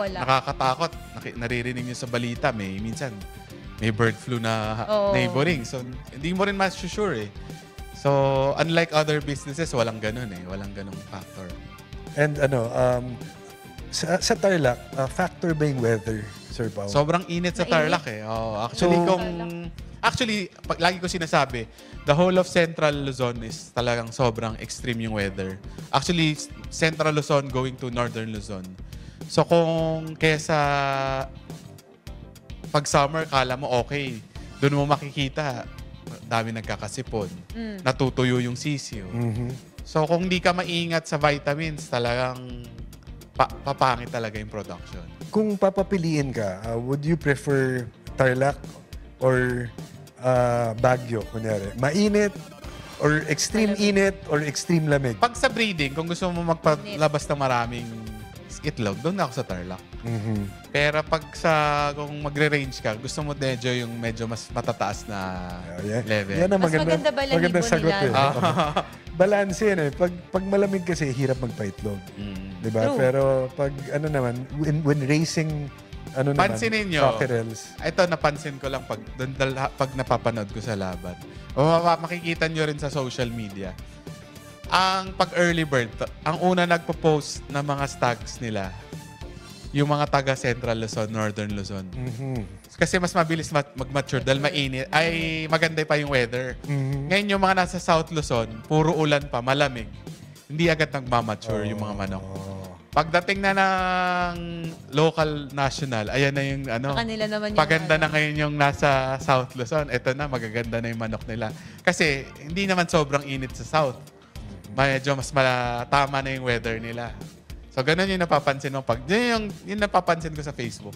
wala. nakakatakot. Naririnig nyo sa balita, minsan may bird flu na neighboring. So, hindi mo rin mas-sure eh. So, unlike other businesses, walang ganun eh. Walang ganung factor. And sa Tarlac, factor ba yung weather, Sir Pao? Sobrang init sa Tarlac eh. Oh, actually, lagi ko sinasabi, the whole of Central Luzon is talagang sobrang extreme yung weather. Actually, Central Luzon going to Northern Luzon. So kung kesa pag summer, kala mo okay, doon mo makikita, dami nagkakasipon, natutuyo yung sisiyo. So kung hindi ka maingat sa vitamins, talagang papangit talaga yung production. Kung papapiliin ka, would you prefer Tarlac or Baguio, kunyari? Mainit or extreme init or extreme lamig? Pag sa breeding, kung gusto mo magpalabas ng maraming itlog, doon ako sa Tarlac. Pero pag kung magre-range ka, gusto mo yung medyo mas matataas na level. Yan ang Mas maganda balahibo magandang sagot nila. Balance yan eh. Pag malamig kasi, hirap magpaitlog. Diba? True. Pero pag when racing, Pansinin nyo. cockerels. Ito, napansin ko lang pag napapanood ko sa laban. O makikita nyo rin sa social media. Ang pag-early bird, ang una nagpo-post ng mga stags nila, yung mga taga Central Luzon, Northern Luzon. Kasi mas mabilis mag-mature dahil mainit. Ay, maganda pa yung weather. Ngayon yung mga nasa South Luzon, puro ulan pa, malamig. Hindi agad nagmamature yung mga manok. Pagdating na ng local national, ayan na yung Kanila naman yung paganda na ngayon yung nasa South Luzon. Ito na, magaganda na yung manok nila. Kasi hindi naman sobrang init sa South. Medyo mas tama na yung weather nila. So, ganun yung napapansin mo. Yun yung napapansin ko sa Facebook.